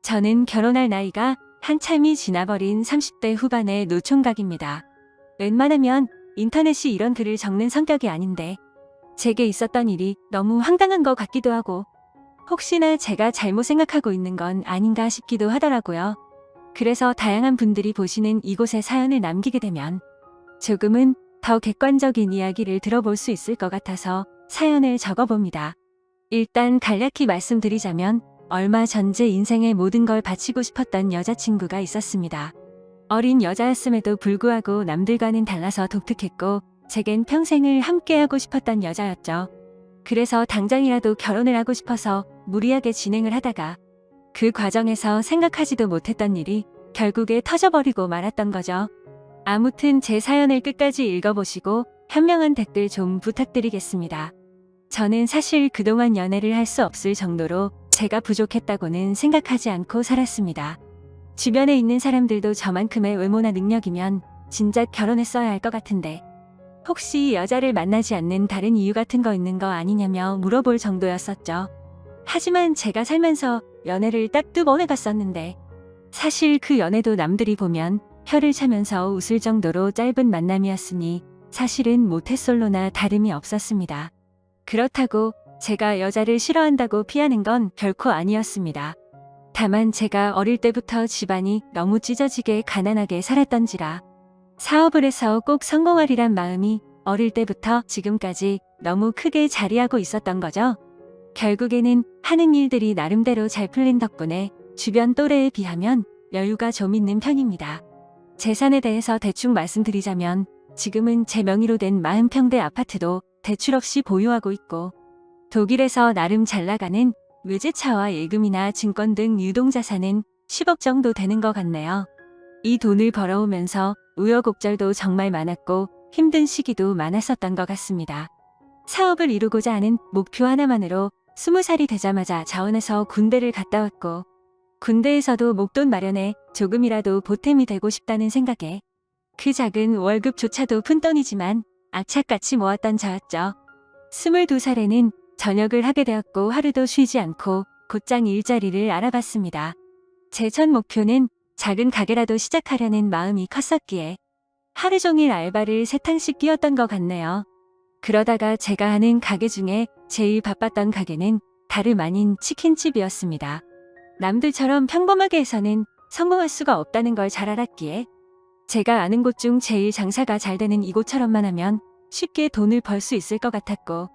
저는 결혼할 나이가 한참이 지나버린 30대 후반의 노총각입니다. 웬만하면 인터넷이 이런 글을 적는 성격이 아닌데 제게 있었던 일이 너무 황당한 것 같기도 하고 혹시나 제가 잘못 생각하고 있는 건 아닌가 싶기도 하더라고요. 그래서 다양한 분들이 보시는 이곳에 사연을 남기게 되면 조금은 더 객관적인 이야기를 들어볼 수 있을 것 같아서 사연을 적어봅니다. 일단 간략히 말씀드리자면 얼마 전 제 인생의 모든 걸 바치고 싶었던 여자친구가 있었습니다. 어린 여자였음에도 불구하고 남들과는 달라서 독특했고 제겐 평생을 함께하고 싶었던 여자였죠. 그래서 당장이라도 결혼을 하고 싶어서 무리하게 진행을 하다가 그 과정에서 생각하지도 못했던 일이 결국에 터져버리고 말았던 거죠. 아무튼 제 사연을 끝까지 읽어보시고 현명한 댓글 좀 부탁드리겠습니다. 저는 사실 그동안 연애를 할 수 없을 정도로 제가 부족했다고는 생각하지 않고 살았습니다. 주변에 있는 사람들도 저만큼의 외모나 능력이면 진작 결혼했어야 할 것 같은데 혹시 여자를 만나지 않는 다른 이유 같은 거 있는 거 아니냐며 물어볼 정도였었죠. 하지만 제가 살면서 연애를 딱 2번 해봤었는데 사실 그 연애도 남들이 보면 혀를 차면서 웃을 정도로 짧은 만남이었으니 사실은 모태솔로나 다름이 없었습니다. 그렇다고 제가 여자를 싫어한다고 피하는 건 결코 아니었습니다. 다만 제가 어릴 때부터 집안이 너무 찢어지게 가난하게 살았던지라 사업을 해서 꼭 성공하리란 마음이 어릴 때부터 지금까지 너무 크게 자리하고 있었던 거죠. 결국에는 하는 일들이 나름대로 잘 풀린 덕분에 주변 또래에 비하면 여유가 좀 있는 편입니다. 재산에 대해서 대충 말씀드리자면 지금은 제 명의로 된 40평대 아파트도 대출 없이 보유하고 있고 독일에서 나름 잘 나가는 외제차와 예금이나 증권 등 유동자산은 10억 정도 되는 것 같네요. 이 돈을 벌어오면서 우여곡절도 정말 많았고 힘든 시기도 많았었던 것 같습니다. 사업을 이루고자 하는 목표 하나만으로 20살이 되자마자 자원해서 군대를 갔다 왔고 군대에서도 목돈 마련에 조금이라도 보탬이 되고 싶다는 생각에 그 작은 월급조차도 푼돈이지만 악착같이 모았던 저였죠. 22살에는 전역을 하게 되었고 하루도 쉬지 않고 곧장 일자리를 알아봤습니다. 제 첫 목표는 작은 가게라도 시작하려는 마음이 컸었기에 하루 종일 알바를 3탕씩 뛰었던 것 같네요. 그러다가 제가 하는 가게 중에 제일 바빴던 가게는 다름 아닌 치킨집이었습니다. 남들처럼 평범하게 해서는 성공할 수가 없다는 걸 잘 알았기에 제가 아는 곳 중 제일 장사가 잘 되는 이곳처럼만 하면 쉽게 돈을 벌 수 있을 것 같았고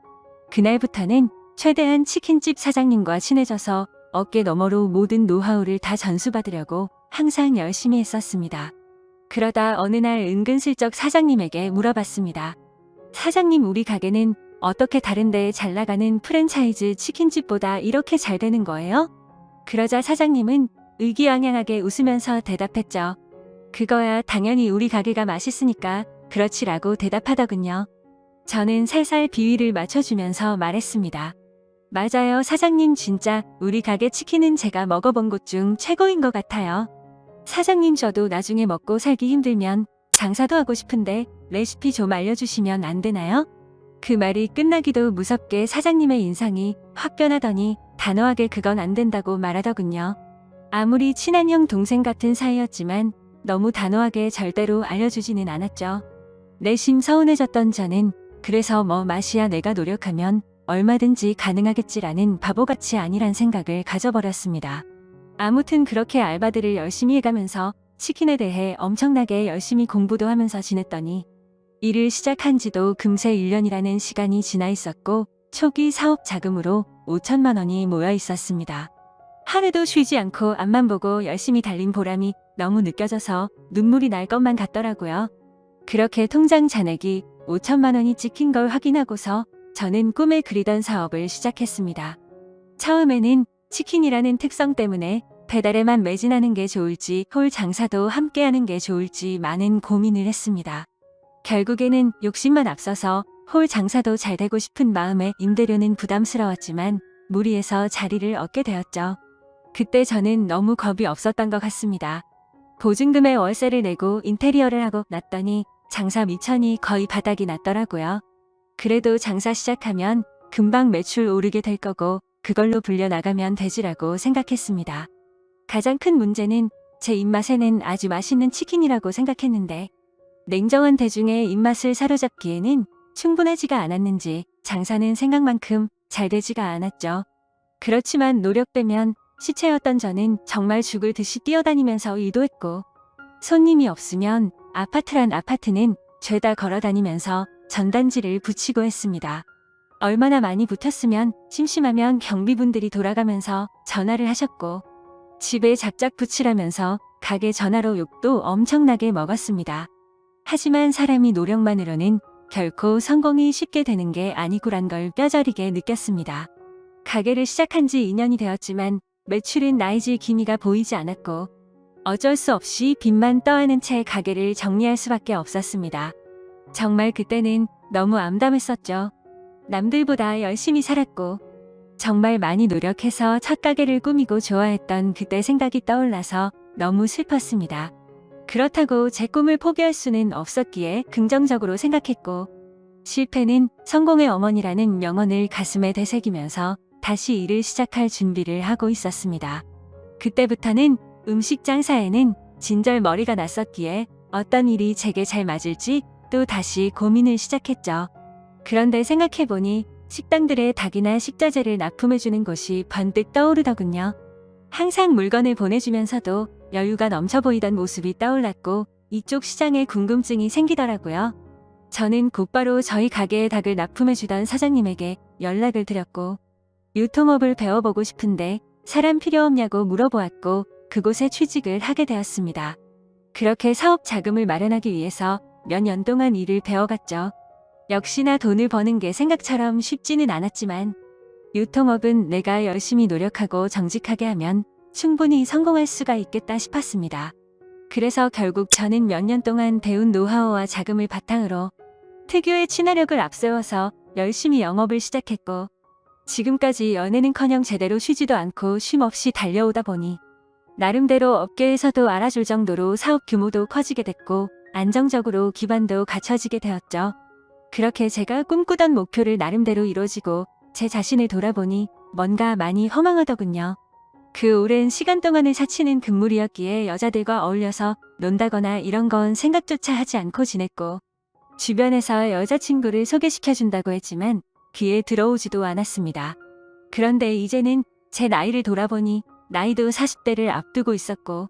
그날부터는 최대한 치킨집 사장님과 친해져서 어깨 너머로 모든 노하우를 다 전수받으려고 항상 열심히 했었습니다. 그러다 어느 날 은근슬쩍 사장님에게 물어봤습니다. 사장님, 우리 가게는 어떻게 다른 데에 잘 나가는 프랜차이즈 치킨집보다 이렇게 잘 되는 거예요? 그러자 사장님은 의기양양하게 웃으면서 대답했죠. 그거야 당연히 우리 가게가 맛있으니까 그렇지라고 대답하더군요. 저는 살살 비위를 맞춰주면서 말했습니다. 맞아요, 사장님, 진짜 우리 가게 치킨은 제가 먹어본 곳 중 최고인 것 같아요. 사장님, 저도 나중에 먹고 살기 힘들면 장사도 하고 싶은데 레시피 좀 알려주시면 안 되나요? 그 말이 끝나기도 무섭게 사장님의 인상이 확 변하더니 단호하게 그건 안 된다고 말하더군요. 아무리 친한 형 동생 같은 사이였지만 너무 단호하게 절대로 알려주지는 않았죠. 내심 서운해졌던 저는 그래서 뭐 맛이야 내가 노력하면 얼마든지 가능하겠지라는 바보같이 아니란 생각을 가져버렸습니다. 아무튼 그렇게 알바들을 열심히 해가면서 치킨에 대해 엄청나게 열심히 공부도 하면서 지냈더니 일을 시작한 지도 금세 1년이라는 시간이 지나 있었고 초기 사업 자금으로 5천만 원이 모여 있었습니다. 하루도 쉬지 않고 앞만 보고 열심히 달린 보람이 너무 느껴져서 눈물이 날 것만 같더라고요. 그렇게 통장 잔액이 5천만 원이 찍힌 걸 확인하고서 저는 꿈에 그리던 사업을 시작했습니다. 처음에는 치킨이라는 특성 때문에 배달에만 매진하는 게 좋을지 홀 장사도 함께하는 게 좋을지 많은 고민을 했습니다. 결국에는 욕심만 앞서서 홀 장사도 잘 되고 싶은 마음에 임대료는 부담스러웠지만 무리해서 자리를 얻게 되었죠. 그때 저는 너무 겁이 없었던 것 같습니다. 보증금에 월세를 내고 인테리어를 하고 났더니 장사 미천이 거의 바닥이 났더라고요. 그래도 장사 시작하면 금방 매출 오르게 될 거고 그걸로 불려나가면 되지라고 생각했습니다. 가장 큰 문제는 제 입맛에는 아주 맛있는 치킨이라고 생각했는데 냉정한 대중의 입맛을 사로잡기에는 충분하지가 않았는지 장사는 생각만큼 잘 되지가 않았죠. 그렇지만 노력 빼면 시체였던 저는 정말 죽을 듯이 뛰어다니면서 일도 했고 손님이 없으면 아파트란 아파트는 죄다 걸어다니면서 전단지를 붙이고 했습니다. 얼마나 많이 붙었으면 심심하면 경비분들이 돌아가면서 전화를 하셨고 집에 작작 붙이라면서 가게 전화로 욕도 엄청나게 먹었습니다. 하지만 사람이 노력만으로는 결코 성공이 쉽게 되는 게 아니구란 걸 뼈저리게 느꼈습니다. 가게를 시작한 지 2년이 되었지만 매출은 나이질 기미가 보이지 않았고 어쩔 수 없이 빚만 떠안은 채 가게를 정리할 수밖에 없었습니다. 정말 그때는 너무 암담했었죠. 남들보다 열심히 살았고 정말 많이 노력해서 첫 가게를 꾸미고 좋아했던 그때 생각이 떠올라서 너무 슬펐습니다. 그렇다고 제 꿈을 포기할 수는 없었기에 긍정적으로 생각했고 실패는 성공의 어머니라는 명언을 가슴에 되새기면서 다시 일을 시작할 준비를 하고 있었습니다. 그때부터는 음식 장사에는 진절머리가 났었기에 어떤 일이 제게 잘 맞을지 또 다시 고민을 시작했죠. 그런데 생각해보니 식당들의 닭이나 식자재를 납품해주는 곳이 번뜩 떠오르더군요. 항상 물건을 보내주면서도 여유가 넘쳐 보이던 모습이 떠올랐고 이쪽 시장에 궁금증이 생기더라고요. 저는 곧바로 저희 가게에 닭을 납품해주던 사장님에게 연락을 드렸고 유통업을 배워보고 싶은데 사람 필요 없냐고 물어보았고 그곳에 취직을 하게 되었습니다. 그렇게 사업 자금을 마련하기 위해서 몇 년 동안 일을 배워갔죠. 역시나 돈을 버는 게 생각처럼 쉽지는 않았지만 유통업은 내가 열심히 노력하고 정직하게 하면 충분히 성공할 수가 있겠다 싶었습니다. 그래서 결국 저는 몇 년 동안 배운 노하우와 자금을 바탕으로 특유의 친화력을 앞세워서 열심히 영업을 시작했고 지금까지 연애는커녕 제대로 쉬지도 않고 쉼 없이 달려오다 보니 나름대로 업계에서도 알아줄 정도로 사업 규모도 커지게 됐고 안정적으로 기반도 갖춰지게 되었죠. 그렇게 제가 꿈꾸던 목표를 나름대로 이루어지고 제 자신을 돌아보니 뭔가 많이 허망하더군요. 그 오랜 시간 동안을 사치는 금물이었기에 여자들과 어울려서 논다거나 이런 건 생각조차 하지 않고 지냈고 주변에서 여자친구를 소개시켜준다고 했지만 귀에 들어오지도 않았습니다. 그런데 이제는 제 나이를 돌아보니 나이도 40대를 앞두고 있었고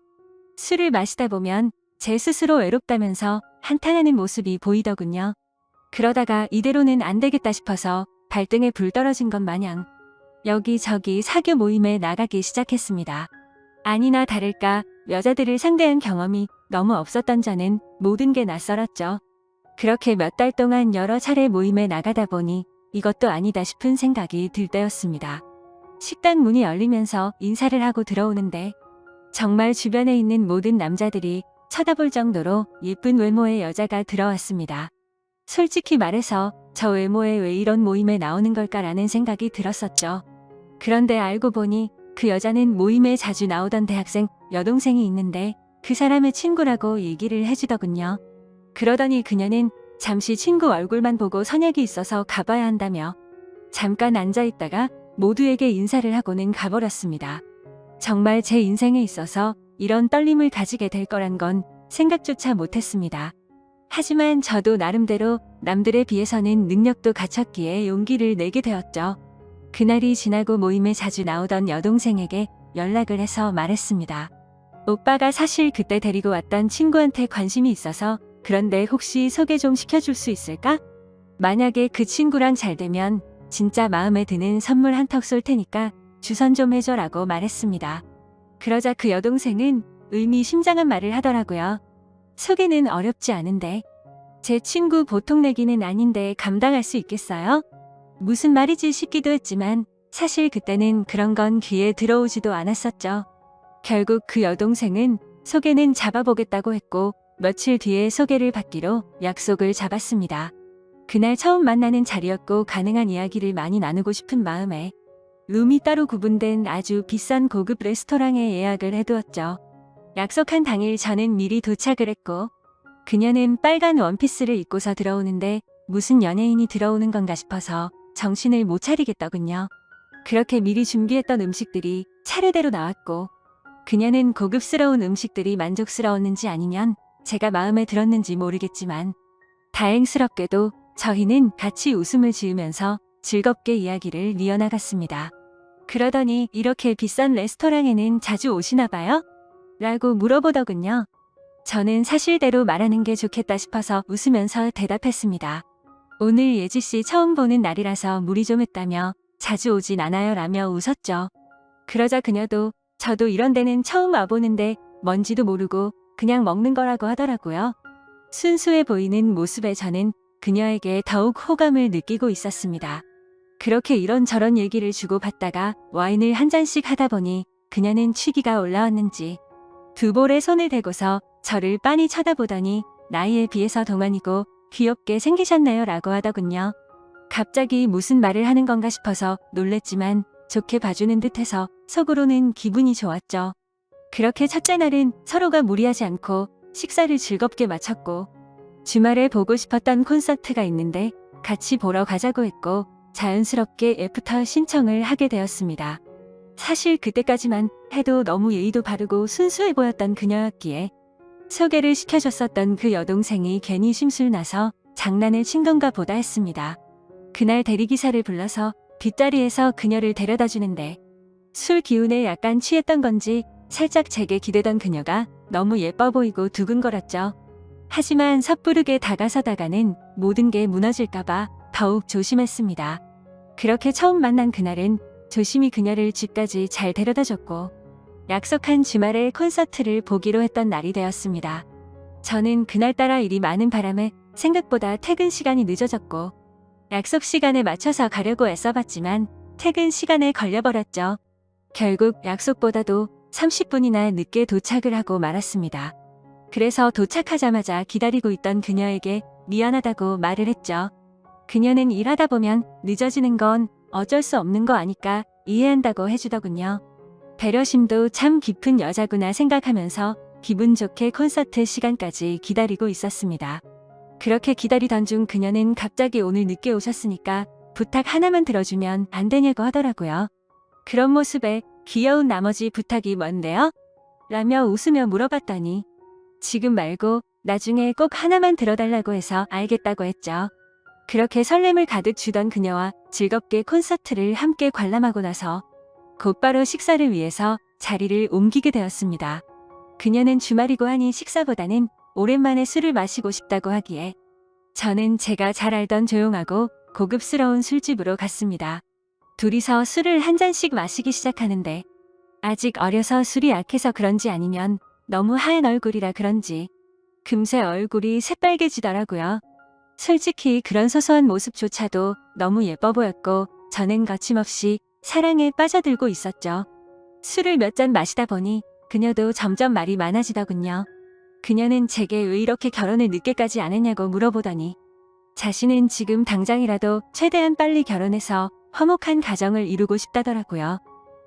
술을 마시다 보면 제 스스로 외롭다면서 한탄하는 모습이 보이더군요. 그러다가 이대로는 안 되겠다 싶어서 발등에 불 떨어진 것 마냥 여기저기 사교 모임에 나가기 시작했습니다. 아니나 다를까 여자들을 상대한 경험이 너무 없었던 저는 모든 게 낯설었죠. 그렇게 몇 달 동안 여러 차례 모임에 나가다 보니 이것도 아니다 싶은 생각이 들 때였습니다. 식당 문이 열리면서 인사를 하고 들어오는데 정말 주변에 있는 모든 남자들이 쳐다볼 정도로 예쁜 외모의 여자가 들어왔습니다. 솔직히 말해서 저 외모에 왜 이런 모임에 나오는 걸까라는 생각이 들었었죠. 그런데 알고 보니 그 여자는 모임에 자주 나오던 대학생 여동생이 있는데 그 사람의 친구라고 얘기를 해주더군요. 그러더니 그녀는 잠시 친구 얼굴만 보고 선약이 있어서 가봐야 한다며 잠깐 앉아있다가 모두에게 인사를 하고는 가버렸습니다. 정말 제 인생에 있어서 이런 떨림을 가지게 될 거란 건 생각조차 못했습니다. 하지만 저도 나름대로 남들에 비해서는 능력도 갖췄기에 용기를 내게 되었죠. 그날이 지나고 모임에 자주 나오던 여동생에게 연락을 해서 말했습니다. 오빠가 사실 그때 데리고 왔던 친구한테 관심이 있어서 그런데 혹시 소개 좀 시켜줄 수 있을까? 만약에 그 친구랑 잘 되면 진짜 마음에 드는 선물 한턱 쏠 테니까 주선 좀 해줘라고 말했습니다. 그러자 그 여동생은 의미심장한 말을 하더라고요. 소개는 어렵지 않은데 제 친구 보통 내기는 아닌데 감당할 수 있겠어요? 무슨 말이지 싶기도 했지만 사실 그때는 그런 건 귀에 들어오지도 않았었죠. 결국 그 여동생은 소개는 잡아보겠다고 했고 며칠 뒤에 소개를 받기로 약속을 잡았습니다. 그날 처음 만나는 자리였고 가능한 이야기를 많이 나누고 싶은 마음에 룸이 따로 구분된 아주 비싼 고급 레스토랑에 예약을 해두었죠. 약속한 당일 저는 미리 도착을 했고 그녀는 빨간 원피스를 입고서 들어오는데 무슨 연예인이 들어오는 건가 싶어서 정신을 못 차리겠더군요. 그렇게 미리 준비했던 음식들이 차례대로 나왔고 그녀는 고급스러운 음식들이 만족스러웠는지 아니면 제가 마음에 들었는지 모르겠지만 다행스럽게도 저희는 같이 웃음을 지으면서 즐겁게 이야기를 이어나갔습니다. 그러더니 이렇게 비싼 레스토랑에는 자주 오시나 봐요? 라고 물어보더군요. 저는 사실대로 말하는 게 좋겠다 싶어서 웃으면서 대답했습니다. 오늘 예지씨 처음 보는 날이라서 무리 좀 했다며 자주 오진 않아요 라며 웃었죠. 그러자 그녀도 저도 이런 데는 처음 와보는데 뭔지도 모르고 그냥 먹는 거라고 하더라고요. 순수해 보이는 모습에 저는 그녀에게 더욱 호감을 느끼고 있었습니다. 그렇게 이런저런 얘기를 주고받다가 와인을 한 잔씩 하다 보니 그녀는 취기가 올라왔는지 두 볼에 손을 대고서 저를 빤히 쳐다보더니 나이에 비해서 동안이고 귀엽게 생기셨나요? 라고 하더군요. 갑자기 무슨 말을 하는 건가 싶어서 놀랬지만 좋게 봐주는 듯해서 속으로는 기분이 좋았죠. 그렇게 첫째 날은 서로가 무리하지 않고 식사를 즐겁게 마쳤고 주말에 보고 싶었던 콘서트가 있는데 같이 보러 가자고 했고 자연스럽게 애프터 신청을 하게 되었습니다. 사실 그때까지만 해도 너무 예의도 바르고 순수해 보였던 그녀였기에 소개를 시켜줬었던 그 여동생이 괜히 심술나서 장난을 친 건가 보다 했습니다. 그날 대리기사를 불러서 뒷자리에서 그녀를 데려다 주는데 술 기운에 약간 취했던 건지 살짝 제게 기대던 그녀가 너무 예뻐 보이고 두근거렸죠. 하지만 섣부르게 다가서다가는 모든 게 무너질까봐 더욱 조심했습니다. 그렇게 처음 만난 그날은 조심히 그녀를 집까지 잘 데려다줬고 약속한 주말에 콘서트를 보기로 했던 날이 되었습니다. 저는 그날따라 일이 많은 바람에 생각보다 퇴근 시간이 늦어졌고 약속 시간에 맞춰서 가려고 애써봤지만 퇴근 시간에 걸려버렸죠. 결국 약속보다도 30분이나 늦게 도착을 하고 말았습니다. 그래서 도착하자마자 기다리고 있던 그녀에게 미안하다고 말을 했죠. 그녀는 일하다 보면 늦어지는 건 어쩔 수 없는 거 아니까 이해한다고 해주더군요. 배려심도 참 깊은 여자구나 생각하면서 기분 좋게 콘서트 시간까지 기다리고 있었습니다. 그렇게 기다리던 중 그녀는 갑자기 오늘 늦게 오셨으니까 부탁 하나만 들어주면 안 되냐고 하더라고요. 그런 모습에 귀여운 나머지 부탁이 뭔데요? 라며 웃으며 물어봤더니 지금 말고 나중에 꼭 하나만 들어달라고 해서 알겠다고 했죠. 그렇게 설렘을 가득 주던 그녀와 즐겁게 콘서트를 함께 관람하고 나서 곧바로 식사를 위해서 자리를 옮기게 되었습니다. 그녀는 주말이고 하니 식사보다는 오랜만에 술을 마시고 싶다고 하기에 저는 제가 잘 알던 조용하고 고급스러운 술집으로 갔습니다. 둘이서 술을 한 잔씩 마시기 시작하는데 아직 어려서 술이 약해서 그런지 아니면 너무 하얀 얼굴이라 그런지 금세 얼굴이 새빨개지더라고요. 솔직히 그런 소소한 모습조차도 너무 예뻐 보였고 저는 거침없이 사랑에 빠져들고 있었죠. 술을 몇 잔 마시다 보니 그녀도 점점 말이 많아지더군요. 그녀는 제게 왜 이렇게 결혼을 늦게까지 안 했냐고 물어보더니 자신은 지금 당장이라도 최대한 빨리 결혼해서 화목한 가정을 이루고 싶다더라고요.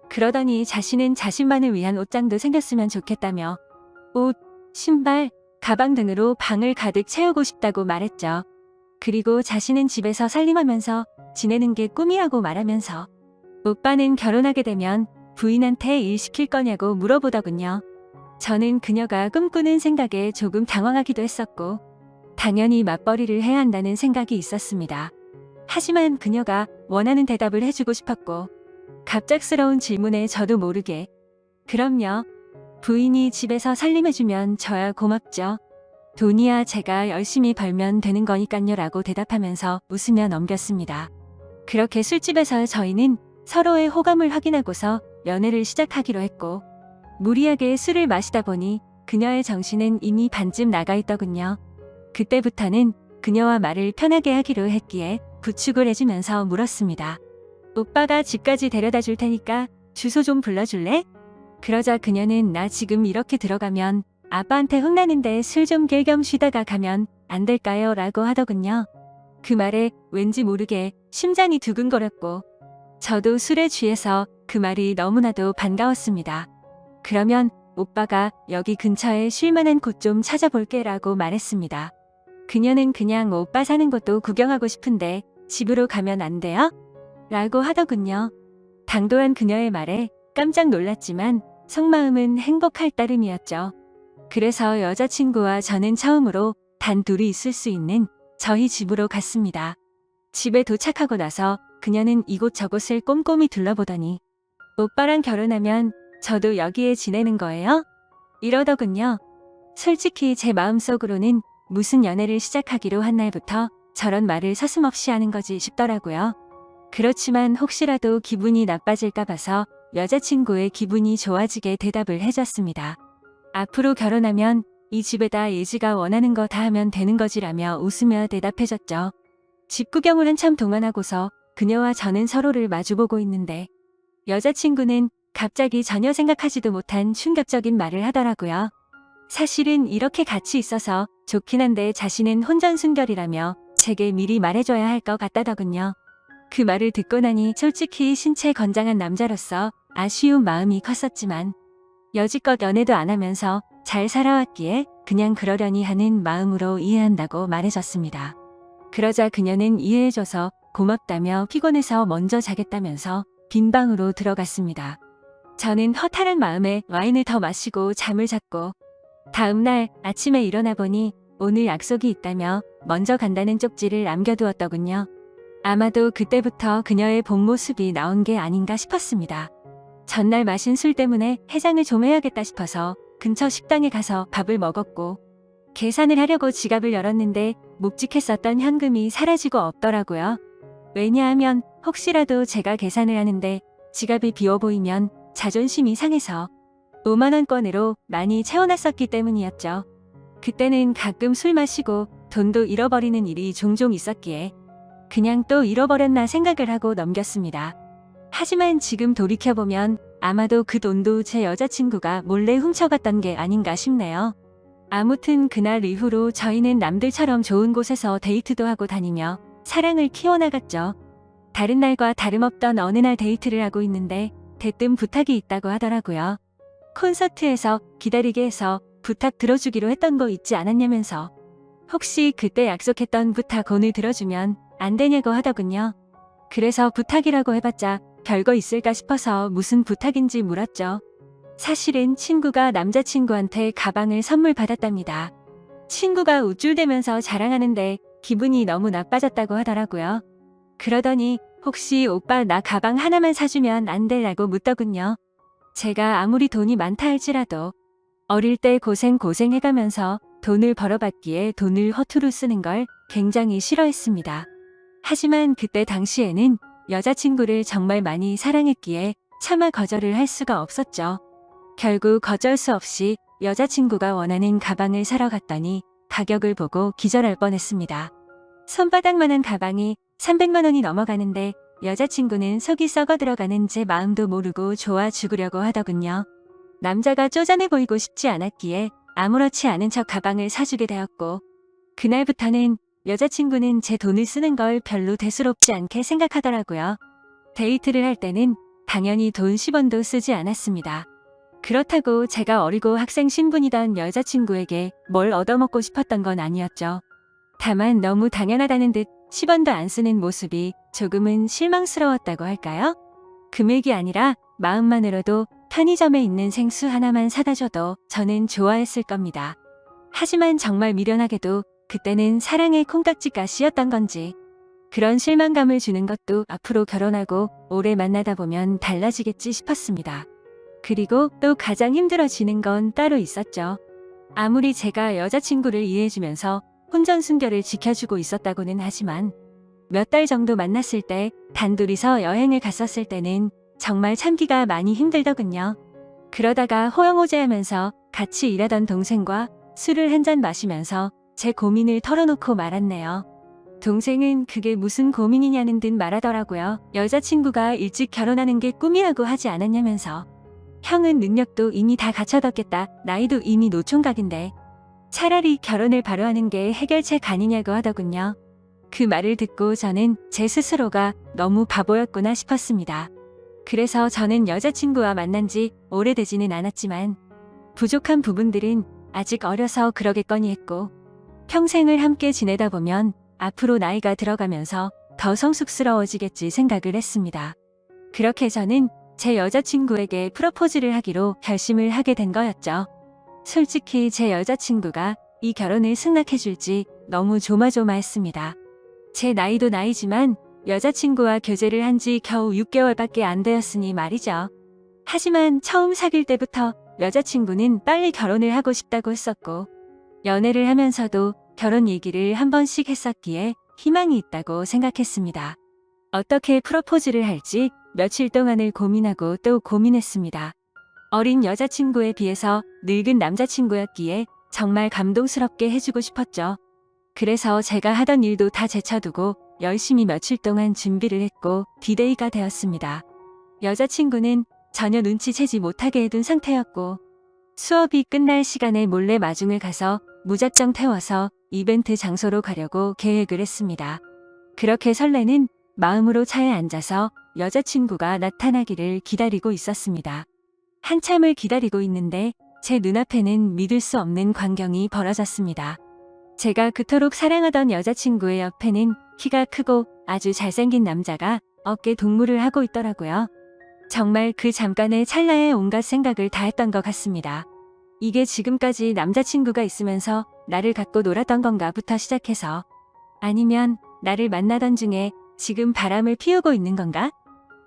그러더니 자신은 자신만을 위한 옷장도 생겼으면 좋겠다며 옷, 신발, 가방 등으로 방을 가득 채우고 싶다고 말했죠. 그리고 자신은 집에서 살림하면서 지내는 게 꿈이라고 말하면서 오빠는 결혼하게 되면 부인한테 일 시킬 거냐고 물어보더군요. 저는 그녀가 꿈꾸는 생각에 조금 당황하기도 했었고 당연히 맞벌이를 해야 한다는 생각이 있었습니다. 하지만 그녀가 원하는 대답을 해주고 싶었고 갑작스러운 질문에 저도 모르게 그럼요. 부인이 집에서 살림해주면 저야 고맙죠. 돈이야 제가 열심히 벌면 되는 거니깐요 라고 대답하면서 웃으며 넘겼습니다. 그렇게 술집에서 저희는 서로의 호감을 확인하고서 연애를 시작하기로 했고 무리하게 술을 마시다 보니 그녀의 정신은 이미 반쯤 나가 있더군요. 그때부터는 그녀와 말을 편하게 하기로 했기에 부축을 해주면서 물었습니다. 오빠가 집까지 데려다 줄 테니까 주소 좀 불러줄래? 그러자 그녀는 나 지금 이렇게 들어가면 아빠한테 혼나는데 술 좀 깰 겸 쉬다가 가면 안 될까요? 라고 하더군요. 그 말에 왠지 모르게 심장이 두근거렸고 저도 술에 취해서 그 말이 너무나도 반가웠습니다. 그러면 오빠가 여기 근처에 쉴만한 곳 좀 찾아볼게 라고 말했습니다. 그녀는 그냥 오빠 사는 곳도 구경하고 싶은데 집으로 가면 안 돼요? 라고 하더군요. 당돌한 그녀의 말에 깜짝 놀랐지만 속마음은 행복할 따름이었죠. 그래서 여자친구와 저는 처음으로 단둘이 있을 수 있는 저희 집으로 갔습니다. 집에 도착하고 나서 그녀는 이곳저곳을 꼼꼼히 둘러보더니 오빠랑 결혼하면 저도 여기에 지내는 거예요? 이러더군요. 솔직히 제 마음속으로는 무슨 연애를 시작하기로 한 날부터 저런 말을 서슴없이 하는 거지 싶더라고요. 그렇지만 혹시라도 기분이 나빠질까 봐서 여자친구의 기분이 좋아지게 대답을 해줬습니다. 앞으로 결혼하면 이 집에다 예지가 원하는 거 다 하면 되는 거지라며 웃으며 대답해줬죠. 집 구경을 한참 동안 하고서 그녀와 저는 서로를 마주보고 있는데 여자친구는 갑자기 전혀 생각하지도 못한 충격적인 말을 하더라고요. 사실은 이렇게 같이 있어서 좋긴 한데 자신은 혼전순결이라며 제게 미리 말해줘야 할 것 같다더군요. 그 말을 듣고 나니 솔직히 신체 건장한 남자로서 아쉬운 마음이 컸었지만 여지껏 연애도 안 하면서 잘 살아왔기에 그냥 그러려니 하는 마음으로 이해한다고 말해줬습니다. 그러자 그녀는 이해해줘서 고맙다며 피곤해서 먼저 자겠다면서 빈 방으로 들어갔습니다. 저는 허탈한 마음에 와인을 더 마시고 잠을 잤고 다음 날 아침에 일어나 보니 오늘 약속이 있다며 먼저 간다는 쪽지를 남겨두었더군요. 아마도 그때부터 그녀의 본 모습이 나온 게 아닌가 싶었습니다. 전날 마신 술 때문에 해장을 좀 해야겠다 싶어서 근처 식당에 가서 밥을 먹었고 계산을 하려고 지갑을 열었는데 묵직했었던 현금이 사라지고 없더라고요. 왜냐하면 혹시라도 제가 계산을 하는데 지갑이 비어 보이면 자존심이 상해서 5만원권으로 많이 채워놨었기 때문이었죠. 그때는 가끔 술 마시고 돈도 잃어버리는 일이 종종 있었기에 그냥 또 잃어버렸나 생각을 하고 넘겼습니다. 하지만 지금 돌이켜보면 아마도 그 돈도 제 여자친구가 몰래 훔쳐갔던 게 아닌가 싶네요. 아무튼 그날 이후로 저희는 남들처럼 좋은 곳에서 데이트도 하고 다니며 사랑을 키워나갔죠. 다른 날과 다름없던 어느 날 데이트를 하고 있는데 대뜸 부탁이 있다고 하더라고요. 콘서트에서 기다리게 해서 부탁 들어주기로 했던 거 잊지 않았냐면서 혹시 그때 약속했던 부탁 오늘 들어주면 안 되냐고 하더군요. 그래서 부탁이라고 해봤자 별거 있을까 싶어서 무슨 부탁인지 물었죠. 사실은 친구가 남자친구한테 가방을 선물 받았답니다. 친구가 우쭐대면서 자랑하는데 기분이 너무 나빠졌다고 하더라고요. 그러더니 혹시 오빠 나 가방 하나만 사주면 안 되냐고 묻더군요. 제가 아무리 돈이 많다 할지라도 어릴 때 고생해가면서 돈을 벌어봤기에 돈을 허투루 쓰는 걸 굉장히 싫어했습니다. 하지만 그때 당시에는 여자친구를 정말 많이 사랑했기에 차마 거절을 할 수가 없었죠. 결국 어쩔 수 없이 여자친구가 원하는 가방을 사러 갔더니 가격을 보고 기절할 뻔했습니다. 손바닥만한 가방이 300만 원이 넘어가는데 여자친구는 속이 썩어 들어가는 제 마음도 모르고 좋아 죽으려고 하더군요. 남자가 쪼잔해 보이고 싶지 않았기에 아무렇지 않은 척 가방을 사주게 되었고 그날부터는 여자친구는 제 돈을 쓰는 걸 별로 대수롭지 않게 생각하더라고요. 데이트를 할 때는 당연히 돈 10원도 쓰지 않았습니다. 그렇다고 제가 어리고 학생 신분이던 여자친구에게 뭘 얻어먹고 싶었던 건 아니었죠. 다만 너무 당연하다는 듯 10원도 안 쓰는 모습이 조금은 실망스러웠다고 할까요? 금액이 아니라 마음만으로도 편의점에 있는 생수 하나만 사다 줘도 저는 좋아했을 겁니다. 하지만 정말 미련하게도 그때는 사랑의 콩깍지가시였던 건지 그런 실망감을 주는 것도 앞으로 결혼하고 오래 만나다 보면 달라지겠지 싶었습니다. 그리고 또 가장 힘들어지는 건 따로 있었죠. 아무리 제가 여자친구를 이해해주면서 혼전순결을 지켜주고 있었다고는 하지만 몇 달 정도 만났을 때 단둘이서 여행을 갔었을 때는 정말 참기가 많이 힘들더군요. 그러다가 호영호재하면서 같이 일하던 동생과 술을 한 잔 마시면서 제 고민을 털어놓고 말았네요. 동생은 그게 무슨 고민이냐는 듯 말하더라고요. 여자친구가 일찍 결혼하는 게 꿈이라고 하지 않았냐면서. 형은 능력도 이미 다 갖춰뒀겠다. 나이도 이미 노총각인데 차라리 결혼을 바로 하는 게 해결책 아니냐고 하더군요. 그 말을 듣고 저는 제 스스로가 너무 바보였구나 싶었습니다. 그래서 저는 여자친구와 만난 지 오래되지는 않았지만 부족한 부분들은 아직 어려서 그러겠거니 했고 평생을 함께 지내다 보면 앞으로 나이가 들어가면서 더 성숙스러워지겠지 생각을 했습니다. 그렇게 저는 제 여자친구에게 프로포즈를 하기로 결심을 하게 된 거였죠. 솔직히 제 여자친구가 이 결혼을 승낙해줄지 너무 조마조마했습니다. 제 나이도 나이지만 여자친구와 교제를 한 지 겨우 6개월밖에 안 되었으니 말이죠. 하지만 처음 사귈 때부터 여자친구는 빨리 결혼을 하고 싶다고 했었고, 연애를 하면서도 결혼 얘기를 한 번씩 했었기에 희망이 있다고 생각했습니다. 어떻게 프로포즈를 할지 며칠 동안을 고민하고 또 고민했습니다. 어린 여자친구에 비해서 늙은 남자친구였기에 정말 감동스럽게 해주고 싶었죠. 그래서 제가 하던 일도 다 제쳐두고 열심히 며칠 동안 준비를 했고 디데이가 되었습니다. 여자친구는 전혀 눈치채지 못하게 해둔 상태였고, 수업이 끝날 시간에 몰래 마중을 가서 무작정 태워서 이벤트 장소로 가려고 계획을 했습니다. 그렇게 설레는 마음으로 차에 앉아서 여자친구가 나타나기를 기다리고 있었습니다. 한참을 기다리고 있는데 제 눈앞에는 믿을 수 없는 광경이 벌어졌습니다. 제가 그토록 사랑하던 여자친구의 옆에는 키가 크고 아주 잘생긴 남자가 어깨 동무를 하고 있더라고요. 정말 그 잠깐의 찰나에 온갖 생각을 다 했던 것 같습니다. 이게 지금까지 남자친구가 있으면서 나를 갖고 놀았던 건가부터 시작해서, 아니면 나를 만나던 중에 지금 바람을 피우고 있는 건가?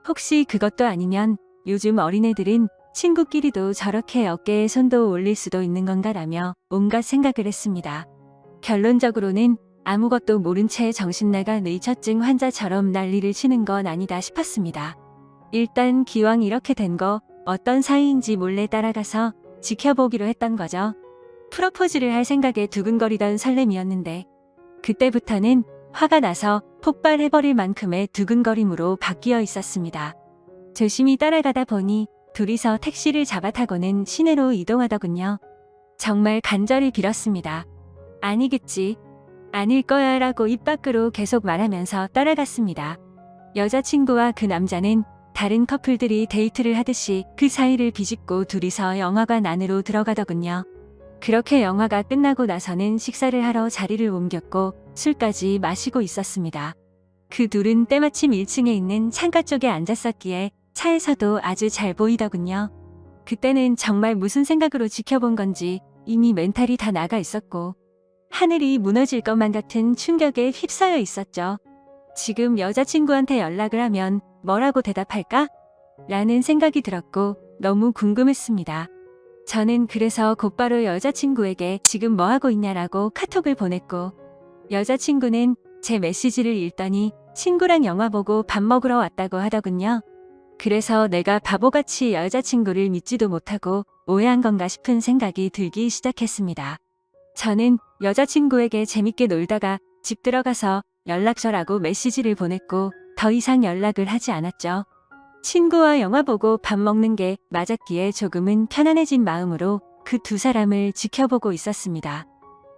혹시 그것도 아니면 요즘 어린애들은 친구끼리도 저렇게 어깨에 손도 올릴 수도 있는 건가라며 온갖 생각을 했습니다. 결론적으로는 아무것도 모른 채 정신나간 의처증 환자처럼 난리를 치는 건 아니다 싶었습니다. 일단 기왕 이렇게 된 거 어떤 사이인지 몰래 따라가서 지켜보기로 했던 거죠. 프로포즈를 할 생각에 두근거리던 설렘이었는데, 그때부터는 화가 나서 폭발해버릴 만큼의 두근거림으로 바뀌어 있었습니다. 조심히 따라가다 보니 둘이서 택시를 잡아 타고는 시내로 이동하더군요. 정말 간절히 빌었습니다. 아니겠지, 아닐 거야 라고 입 밖으로 계속 말하면서 따라갔습니다. 여자친구와 그 남자는 다른 커플들이 데이트를 하듯이 그 사이를 비집고 둘이서 영화관 안으로 들어가더군요. 그렇게 영화가 끝나고 나서는 식사를 하러 자리를 옮겼고 술까지 마시고 있었습니다. 그 둘은 때마침 1층에 있는 창가 쪽에 앉았었기에 차에서도 아주 잘 보이더군요. 그때는 정말 무슨 생각으로 지켜본 건지 이미 멘탈이 다 나가 있었고, 하늘이 무너질 것만 같은 충격에 휩싸여 있었죠. 지금 여자친구한테 연락을 하면 뭐라고 대답할까? 라는 생각이 들었고 너무 궁금했습니다. 저는 그래서 곧바로 여자친구에게 지금 뭐하고 있냐라고 카톡을 보냈고, 여자친구는 제 메시지를 읽더니 친구랑 영화 보고 밥 먹으러 왔다고 하더군요. 그래서 내가 바보같이 여자친구를 믿지도 못하고 오해한 건가 싶은 생각이 들기 시작했습니다. 저는 여자친구에게 재밌게 놀다가 집 들어가서 연락처라고 메시지를 보냈고 더 이상 연락을 하지 않았죠. 친구와 영화 보고 밥 먹는 게 맞았기에 조금은 편안해진 마음으로 그 두 사람을 지켜보고 있었습니다.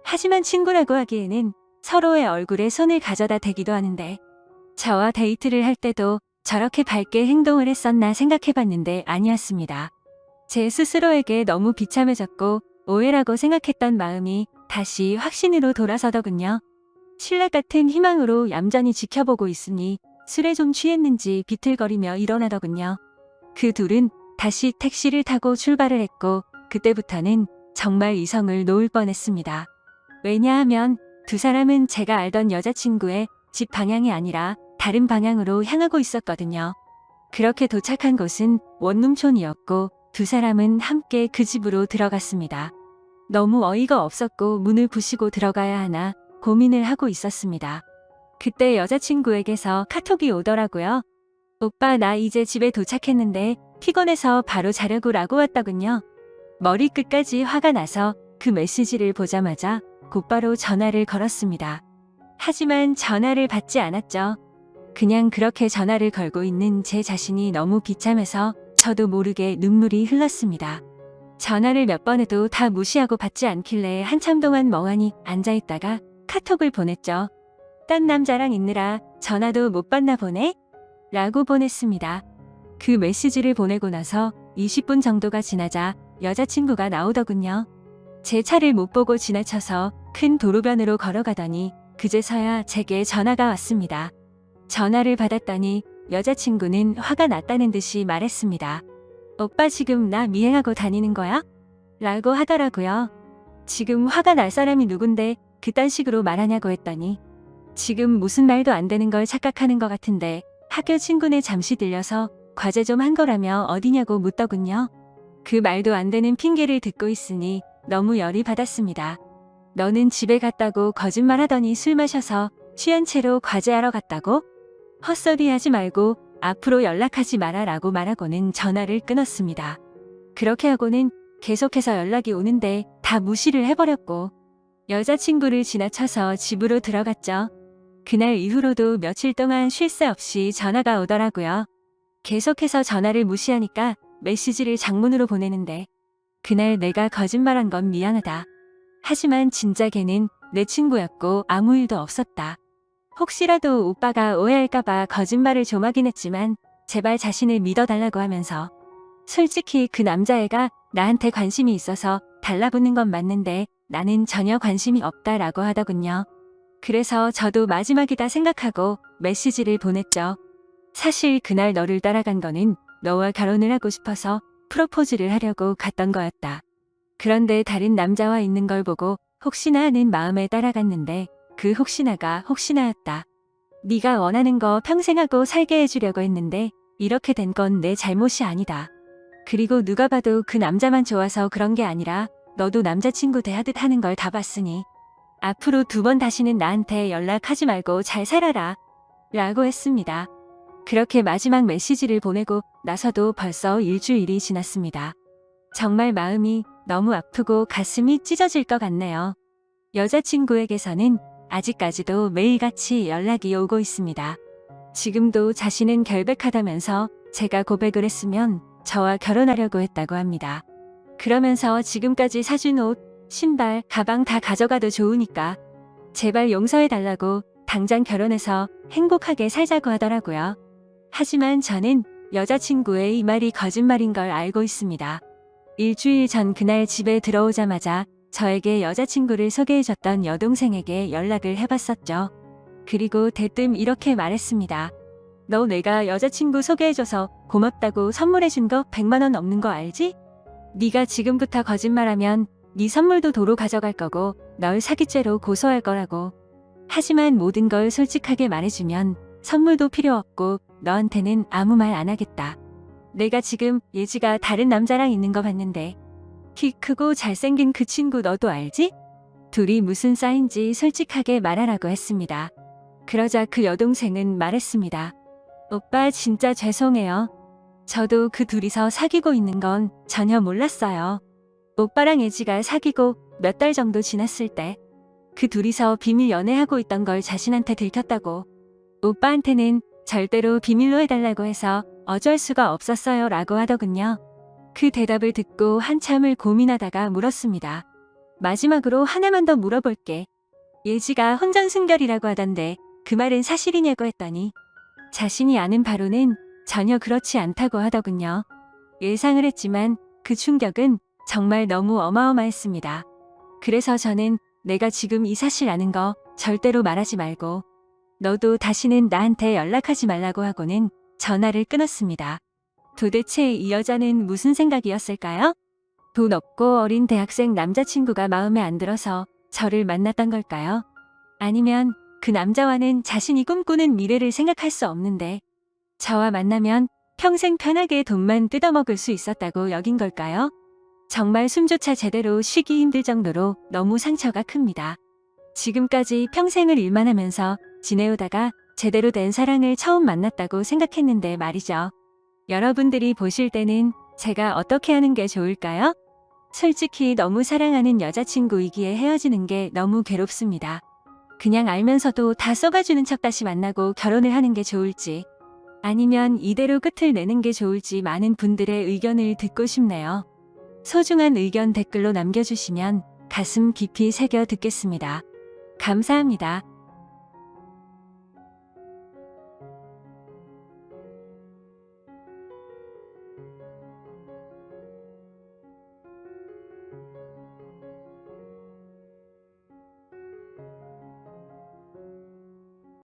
하지만 친구라고 하기에는 서로의 얼굴에 손을 가져다 대기도 하는데, 저와 데이트를 할 때도 저렇게 밝게 행동을 했었나 생각해봤는데 아니었습니다. 제 스스로에게 너무 비참해졌고 오해라고 생각했던 마음이 다시 확신으로 돌아서더군요. 신라 같은 희망으로 얌전히 지켜보고 있으니 술에 좀 취했는지 비틀거리며 일어나더군요. 그 둘은 다시 택시를 타고 출발을 했고, 그때부터는 정말 이성을 놓을 뻔했습니다. 왜냐하면 두 사람은 제가 알던 여자친구의 집 방향이 아니라 다른 방향으로 향하고 있었거든요. 그렇게 도착한 곳은 원룸촌이었고 두 사람은 함께 그 집으로 들어갔습니다. 너무 어이가 없었고 문을 부시고 들어가야 하나 고민을 하고 있었습니다. 그때 여자친구에게서 카톡이 오더라고요. 오빠, 나 이제 집에 도착했는데 피곤해서 바로 자려고 라고 왔더군요. 머리끝까지 화가 나서 그 메시지를 보자마자 곧바로 전화를 걸었습니다. 하지만 전화를 받지 않았죠. 그냥 그렇게 전화를 걸고 있는 제 자신이 너무 비참해서 저도 모르게 눈물이 흘렀습니다. 전화를 몇 번 해도 다 무시하고 받지 않길래 한참 동안 멍하니 앉아있다가 카톡을 보냈죠. 딴 남자랑 있느라 전화도 못 받나 보네? 라고 보냈습니다. 그 메시지를 보내고 나서 20분 정도가 지나자 여자친구가 나오더군요. 제 차를 못 보고 지나쳐서 큰 도로변으로 걸어가더니 그제서야 제게 전화가 왔습니다. 전화를 받았더니 여자친구는 화가 났다는 듯이 말했습니다. 오빠 지금 나 미행하고 다니는 거야? 라고 하더라고요. 지금 화가 날 사람이 누군데 그딴 식으로 말하냐고 했더니 지금 무슨 말도 안 되는 걸 착각하는 것 같은데 학교 친구네 잠시 들려서 과제 좀 한 거라며 어디냐고 묻더군요. 그 말도 안 되는 핑계를 듣고 있으니 너무 열이 받았습니다. 너는 집에 갔다고 거짓말하더니 술 마셔서 취한 채로 과제하러 갔다고? 헛소리 하지 말고 앞으로 연락하지 마라 라고 말하고는 전화를 끊었습니다. 그렇게 하고는 계속해서 연락이 오는데 다 무시를 해버렸고 여자친구를 지나쳐서 집으로 들어갔죠. 그날 이후로도 며칠 동안 쉴 새 없이 전화가 오더라고요. 계속해서 전화를 무시하니까 메시지를 장문으로 보내는데 그날 내가 거짓말한 건 미안하다. 하지만 진짜 걔는 내 친구였고 아무 일도 없었다. 혹시라도 오빠가 오해할까봐 거짓말을 좀 하긴 했지만 제발 자신을 믿어달라고 하면서 솔직히 그 남자애가 나한테 관심이 있어서 달라붙는 건 맞는데 나는 전혀 관심이 없다라고 하더군요. 그래서 저도 마지막이다 생각하고 메시지를 보냈죠. 사실 그날 너를 따라간 거는 너와 결혼을 하고 싶어서 프로포즈를 하려고 갔던 거였다. 그런데 다른 남자와 있는 걸 보고 혹시나 하는 마음에 따라갔는데 그 혹시나가 혹시나였다. 네가 원하는 거 평생 하고 살게 해주려고 했는데 이렇게 된 건 내 잘못이 아니다. 그리고 누가 봐도 그 남자만 좋아서 그런 게 아니라 너도 남자친구 대하듯 하는 걸 다 봤으니 앞으로 2번 다시는 나한테 연락하지 말고 잘 살아라 라고 했습니다. 그렇게 마지막 메시지를 보내고 나서도 벌써 일주일이 지났습니다. 정말 마음이 너무 아프고 가슴이 찢어질 것 같네요. 여자친구에게서는 아직까지도 매일같이 연락이 오고 있습니다. 지금도 자신은 결백하다면서 제가 고백을 했으면 저와 결혼하려고 했다고 합니다. 그러면서 지금까지 사준 옷, 신발, 가방 다 가져가도 좋으니까 제발 용서해달라고 당장 결혼해서 행복하게 살자고 하더라고요. 하지만 저는 여자친구의 이 말이 거짓말인 걸 알고 있습니다. 일주일 전 그날 집에 들어오자마자 저에게 여자친구를 소개해줬던 여동생에게 연락을 해봤었죠. 그리고 대뜸 이렇게 말했습니다. 너 내가 여자친구 소개해줘서 고맙다고 선물해준 거 100만 원 넘는 거 알지? 네가 지금부터 거짓말하면 네 선물도 도로 가져갈 거고 널 사기죄로 고소할 거라고. 하지만 모든 걸 솔직하게 말해주면 선물도 필요 없고 너한테는 아무 말 안 하겠다. 내가 지금 예지가 다른 남자랑 있는 거 봤는데 키 크고 잘생긴 그 친구 너도 알지? 둘이 무슨 사이인지 솔직하게 말하라고 했습니다. 그러자 그 여동생은 말했습니다. 오빠 진짜 죄송해요. 저도 그 둘이서 사귀고 있는 건 전혀 몰랐어요. 오빠랑 예지가 사귀고 몇 달 정도 지났을 때 그 둘이서 비밀 연애하고 있던 걸 자신한테 들켰다고. 오빠한테는 절대로 비밀로 해달라고 해서 어쩔 수가 없었어요 라고 하더군요. 그 대답을 듣고 한참을 고민하다가 물었습니다. 마지막으로 하나만 더 물어볼게. 예지가 혼전순결이라고 하던데 그 말은 사실이냐고 했더니 자신이 아는 바로는 전혀 그렇지 않다고 하더군요. 예상을 했지만 그 충격은 정말 너무 어마어마했습니다. 그래서 저는 내가 지금 이 사실 아는 거 절대로 말하지 말고 너도 다시는 나한테 연락하지 말라고 하고는 전화를 끊었습니다. 도대체 이 여자는 무슨 생각이었을까요? 돈 없고 어린 대학생 남자친구가 마음에 안 들어서 저를 만났던 걸까요? 아니면 그 남자와는 자신이 꿈꾸는 미래를 생각할 수 없는데 저와 만나면 평생 편하게 돈만 뜯어먹을 수 있었다고 여긴 걸까요? 정말 숨조차 제대로 쉬기 힘들 정도로 너무 상처가 큽니다. 지금까지 평생을 일만 하면서 지내오다가 제대로 된 사랑을 처음 만났다고 생각했는데 말이죠. 여러분들이 보실 때는 제가 어떻게 하는 게 좋을까요? 솔직히 너무 사랑하는 여자친구이기에 헤어지는 게 너무 괴롭습니다. 그냥 알면서도 다 쏘가주는 척 다시 만나고 결혼을 하는 게 좋을지 아니면 이대로 끝을 내는 게 좋을지 많은 분들의 의견을 듣고 싶네요. 소중한 의견 댓글로 남겨주시면 가슴 깊이 새겨 듣겠습니다. 감사합니다.